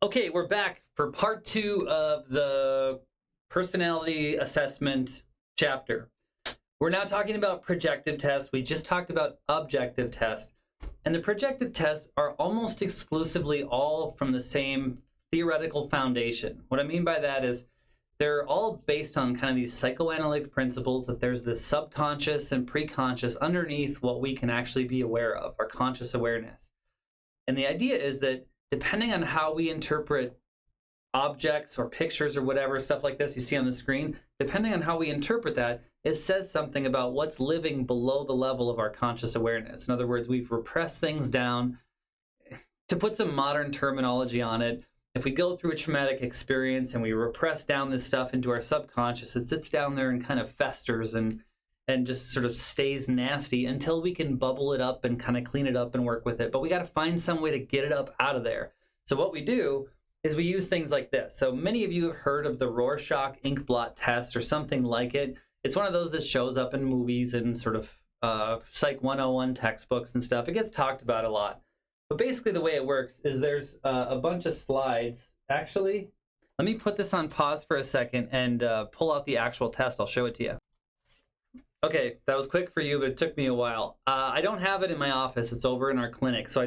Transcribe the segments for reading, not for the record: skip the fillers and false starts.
Okay, we're back for part 2 of the personality assessment chapter. We're now talking about projective tests. We just talked about objective tests. And the projective tests are almost exclusively all from the same theoretical foundation. What I mean by that is they're all based on kind of these psychoanalytic principles that there's this subconscious and preconscious underneath what we can actually be aware of, our conscious awareness. And the idea is that depending on how we interpret objects or pictures or whatever, stuff like this you see on the screen, depending on how we interpret that, it says something about what's living below the level of our conscious awareness. In other words, we've repressed things down. To put some modern terminology on it, if we go through a traumatic experience and we repress down this stuff into our subconscious, it sits down there and kind of festers and just sort of stays nasty until we can bubble it up and kind of clean it up and work with it. But we got to find some way to get it up out of there. So what we do is we use things like this. So many of you have heard of the Rorschach ink blot test or something like it. It's one of those that shows up in movies and sort of Psych 101 textbooks and stuff. It gets talked about a lot. But basically the way it works is there's a bunch of slides. Actually, let me put this on pause for a second and pull out the actual test. I'll show it to you. Okay, that was quick for you, but it took me a while. I don't have it in my office. It's over in our clinic, so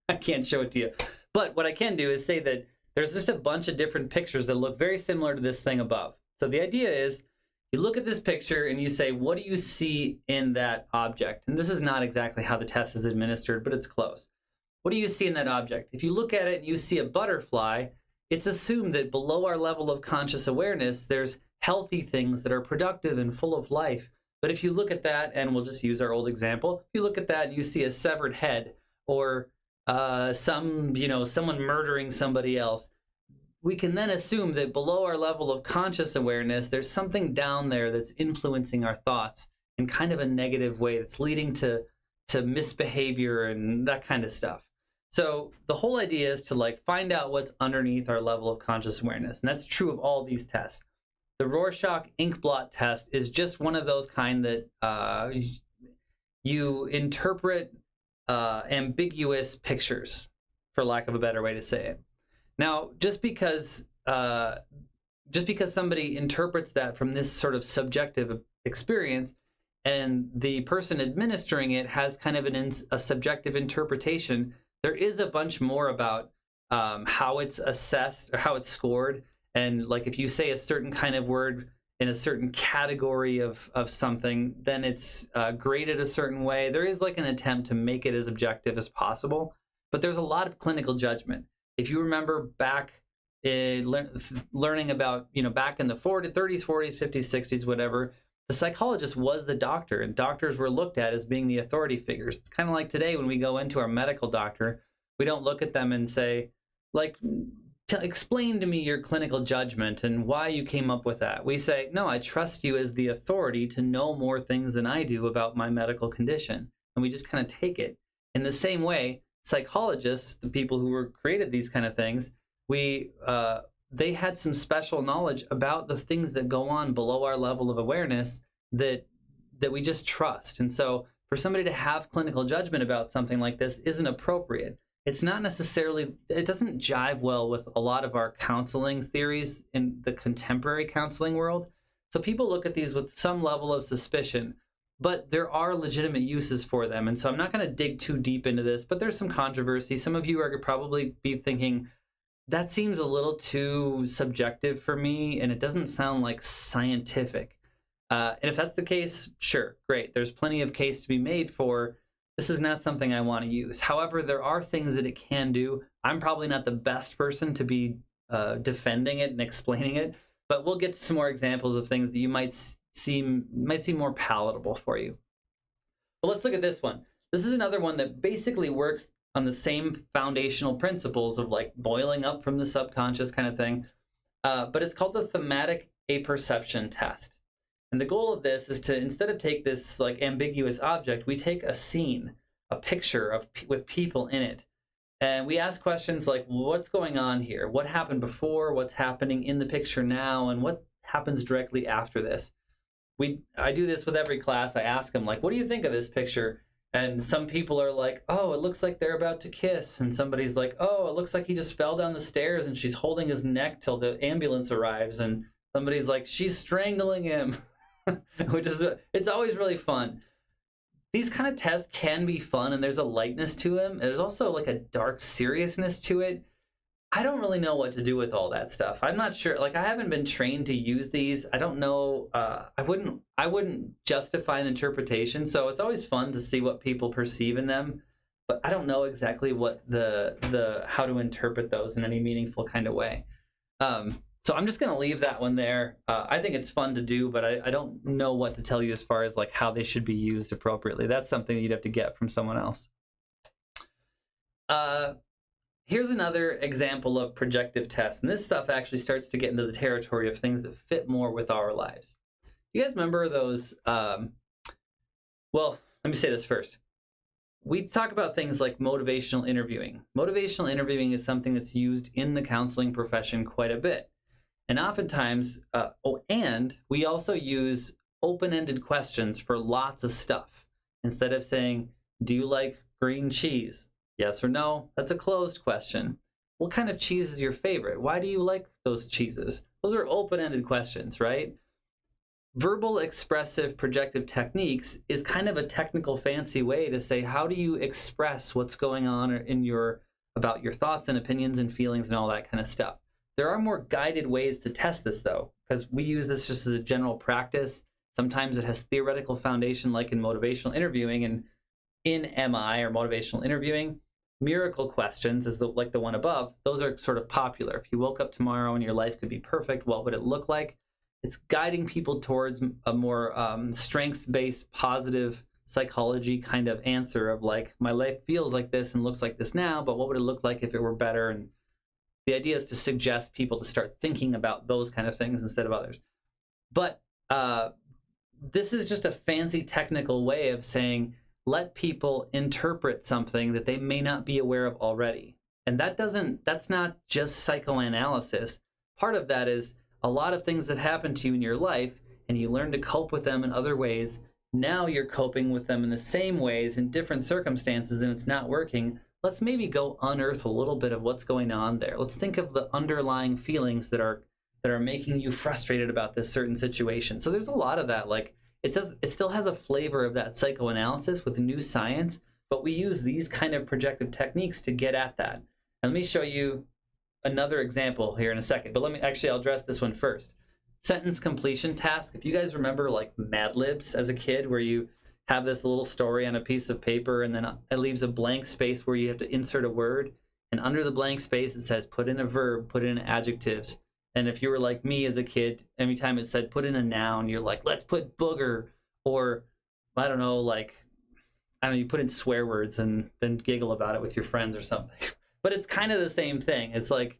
I can't show it to you. But what I can do is say that there's just a bunch of different pictures that look very similar to this thing above. So the idea is you look at this picture and you say, what do you see in that object? And this is not exactly how the test is administered, but it's close. What do you see in that object? If you look at it and you see a butterfly, it's assumed that below our level of conscious awareness, there's healthy things that are productive and full of life. But if you look at that, and we'll just use our old example, if you look at that and you see a severed head or someone murdering somebody else, we can then assume that below our level of conscious awareness, there's something down there that's influencing our thoughts in kind of a negative way that's leading to misbehavior and that kind of stuff. So the whole idea is to find out what's underneath our level of conscious awareness. And that's true of all these tests. The Rorschach ink blot test is just one of those kind that you interpret ambiguous pictures, for lack of a better way to say it. Now, just because somebody interprets that from this sort of subjective experience, and the person administering it has kind of a subjective interpretation, there is a bunch more about how it's assessed or how it's scored. And if you say a certain kind of word in a certain category of something, then it's graded a certain way. There is an attempt to make it as objective as possible, but there's a lot of clinical judgment. If you remember back learning about, back in the 30s, 40s, 50s, 60s, whatever, the psychologist was the doctor, and doctors were looked at as being the authority figures. It's kind of like today when we go into our medical doctor, we don't look at them and say, explain to me your clinical judgment and why you came up with that. We say, no, I trust you as the authority to know more things than I do about my medical condition. And we just kind of take it. In the same way, psychologists, the people who were created these kind of things, they had some special knowledge about the things that go on below our level of awareness that we just trust. And so for somebody to have clinical judgment about something like this isn't appropriate. It's not necessarily, it doesn't jive well with a lot of our counseling theories in the contemporary counseling world. So people look at these with some level of suspicion, but there are legitimate uses for them. And so I'm not going to dig too deep into this, but there's some controversy. Some of you are probably be thinking, that seems a little too subjective for me, and it doesn't sound like scientific. And if that's the case, sure, great. There's plenty of case to be made for this is not something I want to use. However, there are things that it can do. I'm probably not the best person to be defending it and explaining it, but we'll get to some more examples of things that you might seem more palatable for you. But let's look at this one. This is another one that basically works on the same foundational principles of boiling up from the subconscious kind of thing, but it's called the thematic apperception test. And the goal of this is to, instead of take this ambiguous object, we take a scene, a picture with people in it, and we ask questions like, what's going on here? What happened before? What's happening in the picture now? And what happens directly after this? I do this with every class. I ask them, what do you think of this picture? And some people are like, oh, it looks like they're about to kiss. And somebody's like, oh, it looks like he just fell down the stairs and she's holding his neck till the ambulance arrives. And somebody's like, she's strangling him, which is, it's always really fun. These kind of tests can be fun, and there's a lightness to them. There's also like a dark seriousness to it. I don't really know what to do with all that stuff. I'm not sure. Like, I haven't been trained to use these. I don't know. I wouldn't justify an interpretation. So it's always fun to see what people perceive in them, but I don't know exactly what the how to interpret those in any meaningful kind of way. So I'm just going to leave that one there. I think it's fun to do, but I don't know what to tell you as far as like how they should be used appropriately. That's something you'd have to get from someone else. Here's another example of projective tests. And this stuff actually starts to get into the territory of things that fit more with our lives. You guys remember those? Well, let me say this first. We talk about things like motivational interviewing. Motivational interviewing is something that's used in the counseling profession quite a bit. And oftentimes, and we also use open-ended questions for lots of stuff. Instead of saying, do you like green cheese? Yes or no? That's a closed question. What kind of cheese is your favorite? Why do you like those cheeses? Those are open-ended questions, right? Verbal expressive projective techniques is kind of a technical fancy way to say, how do you express what's going on in about your thoughts and opinions and feelings and all that kind of stuff. There are more guided ways to test this, though, because we use this just as a general practice. Sometimes it has theoretical foundation, like in motivational interviewing. And in MI, or motivational interviewing, miracle questions, like the one above, those are sort of popular. If you woke up tomorrow and your life could be perfect, what would it look like? It's guiding people towards a more strengths-based, positive psychology kind of answer of like, my life feels like this and looks like this now, but what would it look like if it were better? And the idea is to suggest people to start thinking about those kind of things instead of others. But this is just a fancy technical way of saying, let people interpret something that they may not be aware of already. And that's not just psychoanalysis. Part of that is a lot of things that happen to you in your life, and you learn to cope with them in other ways. Now you're coping with them in the same ways in different circumstances, and it's not working. Let's maybe go unearth a little bit of what's going on there. Let's think of the underlying feelings that are making you frustrated about this certain situation. So there's a lot of that. Like, it still has a flavor of that psychoanalysis with new science, but we use these kind of projective techniques to get at that. And let me show you another example here in a second, but I'll address this one first. Sentence completion task. If you guys remember like Mad Libs as a kid, where you have this little story on a piece of paper and then it leaves a blank space where you have to insert a word, and under the blank space it says put in a verb, put in adjectives. And if you were like me as a kid, every time it said put in a noun, you're like, let's put booger, or I don't know, you put in swear words and then giggle about it with your friends or something. But it's kind of the same thing. It's like,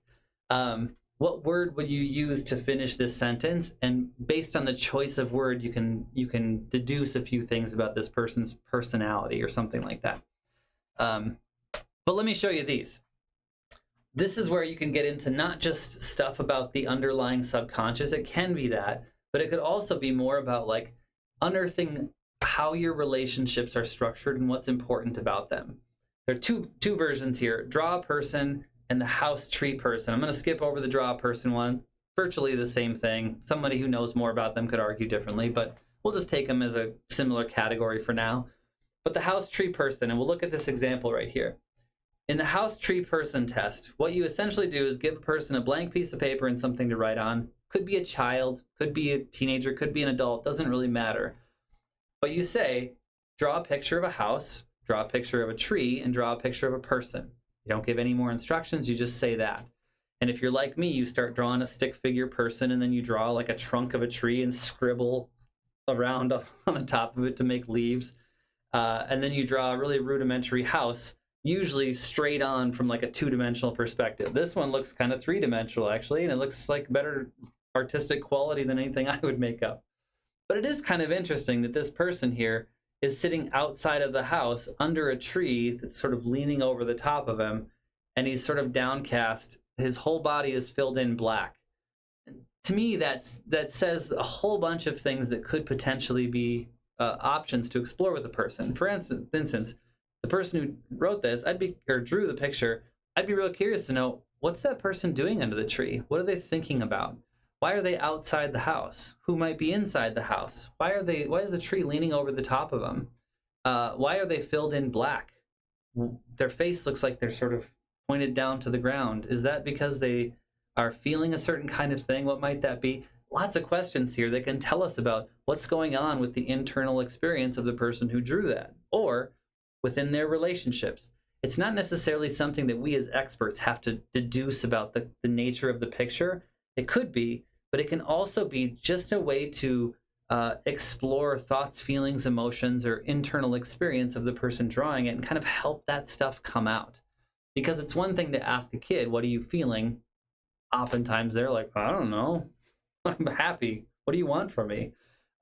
what word would you use to finish this sentence? And based on the choice of word, you can deduce a few things about this person's personality or something like that. But let me show you these. This is where you can get into not just stuff about the underlying subconscious. It can be that, but it could also be more about like unearthing how your relationships are structured and what's important about them. There are two versions here: draw a person and the house tree person. I'm going to skip over the draw a person one. Virtually the same thing. Somebody who knows more about them could argue differently, but we'll just take them as a similar category for now. But the house tree person, and we'll look at this example right here. In the house tree person test, what you essentially do is give a person a blank piece of paper and something to write on. Could be a child, could be a teenager, could be an adult, doesn't really matter. But you say, draw a picture of a house, draw a picture of a tree, and draw a picture of a person. You don't give any more instructions, you just say that. And if you're like me, you start drawing a stick figure person, and then you draw like a trunk of a tree and scribble around on the top of it to make leaves. And then you draw a really rudimentary house, usually straight on from like a two-dimensional perspective. This one looks kind of three-dimensional actually, and it looks like better artistic quality than anything I would make up. But it is kind of interesting that this person here is sitting outside of the house under a tree that's sort of leaning over the top of him, and he's sort of downcast. His whole body is filled in black. And to me, that says a whole bunch of things that could potentially be options to explore with the person. For instance, the person who wrote this, or drew the picture, I'd be real curious to know, what's that person doing under the tree? What are they thinking about? Why are they outside the house? Who might be inside the house? Why is the tree leaning over the top of them? Why are they filled in black? Their face looks like they're sort of pointed down to the ground. Is that because they are feeling a certain kind of thing? What might that be? Lots of questions here that can tell us about what's going on with the internal experience of the person who drew that, or within their relationships. It's not necessarily something that we as experts have to deduce about the nature of the picture. It could be, but it can also be just a way to explore thoughts, feelings, emotions, or internal experience of the person drawing it and kind of help that stuff come out. Because it's one thing to ask a kid, what are you feeling? Oftentimes they're like, I don't know. I'm happy. What do you want from me?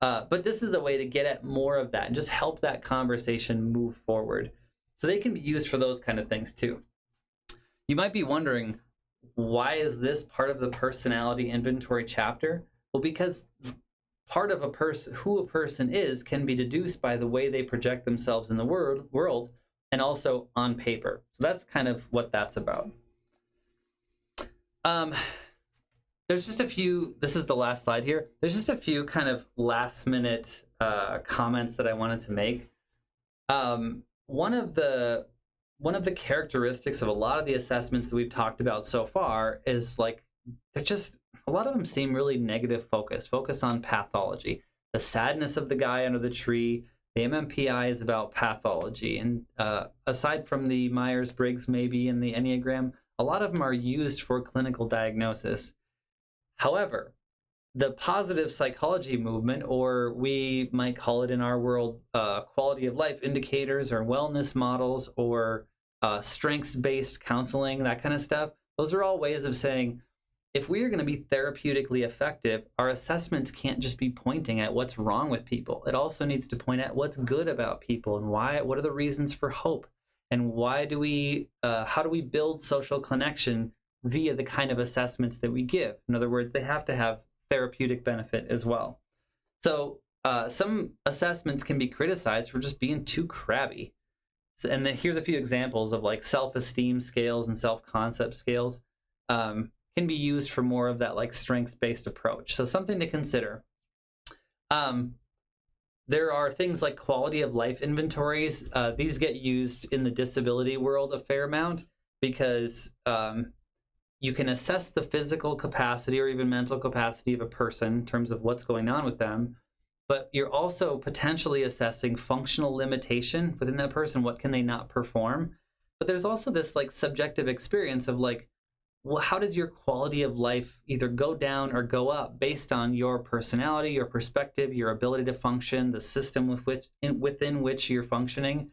But this is a way to get at more of that and just help that conversation move forward. So they can be used for those kind of things too. You might be wondering, why is this part of the personality inventory chapter? Well, because part of who a person is can be deduced by the way they project themselves in the world and also on paper. So that's kind of what that's about. There's just a few, this is the last slide here. There's just a few kind of last minute comments that I wanted to make. One of the characteristics of a lot of the assessments that we've talked about so far is like, a lot of them seem really negative focus on pathology. The sadness of the guy under the tree, the MMPI is about pathology. And aside from the Myers-Briggs maybe and the Enneagram, a lot of them are used for clinical diagnosis. However, the positive psychology movement, or we might call it in our world quality of life indicators or wellness models or strengths-based counseling, that kind of stuff, those are all ways of saying, if we are going to be therapeutically effective, our assessments can't just be pointing at what's wrong with people. It also needs to point at what's good about people and what are the reasons for hope, and how do we build social connection via the kind of assessments that we give. In other words, they have to have therapeutic benefit as well. So some assessments can be criticized for just being too crabby. And then here's a few examples of like self-esteem scales and self-concept scales. Can be used for more of that like strengths-based approach. So something to consider. There are things like quality of life inventories. These get used in the disability world a fair amount because you can assess the physical capacity or even mental capacity of a person in terms of what's going on with them, but you're also potentially assessing functional limitation within that person. What can they not perform? But there's also this like subjective experience of like, well, how does your quality of life either go down or go up based on your personality, your perspective, your ability to function, the system within which you're functioning?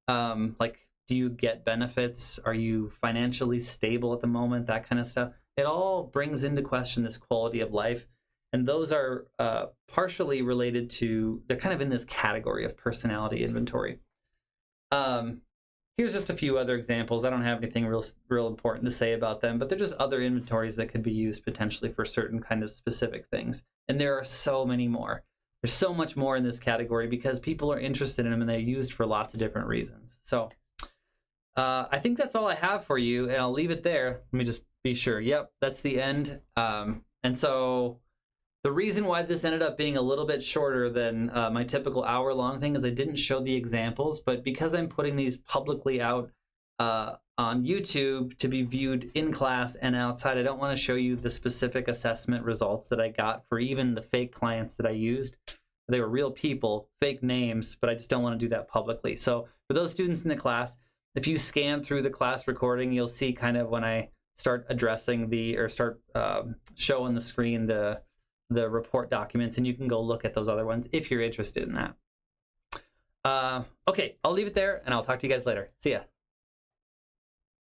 Like, do you get benefits? Are you financially stable at the moment? That kind of stuff. It all brings into question this quality of life. And those are partially related to, they're kind of in this category of personality inventory. Here's just a few other examples. I don't have anything real important to say about them, but they're just other inventories that could be used potentially for certain kind of specific things. And there are so many more. There's so much more in this category because people are interested in them and they're used for lots of different reasons. So I think that's all I have for you, and I'll leave it there. Let me just be sure. Yep, that's the end. And so the reason why this ended up being a little bit shorter than my typical hour-long thing is I didn't show the examples, but because I'm putting these publicly out on YouTube to be viewed in class and outside, I don't want to show you the specific assessment results that I got for even the fake clients that I used. They were real people, fake names, but I just don't want to do that publicly. So for those students in the class, if you scan through the class recording, you'll see kind of when I start addressing showing the screen the report documents, and you can go look at those other ones if you're interested in that. Okay, I'll leave it there, and I'll talk to you guys later. See ya.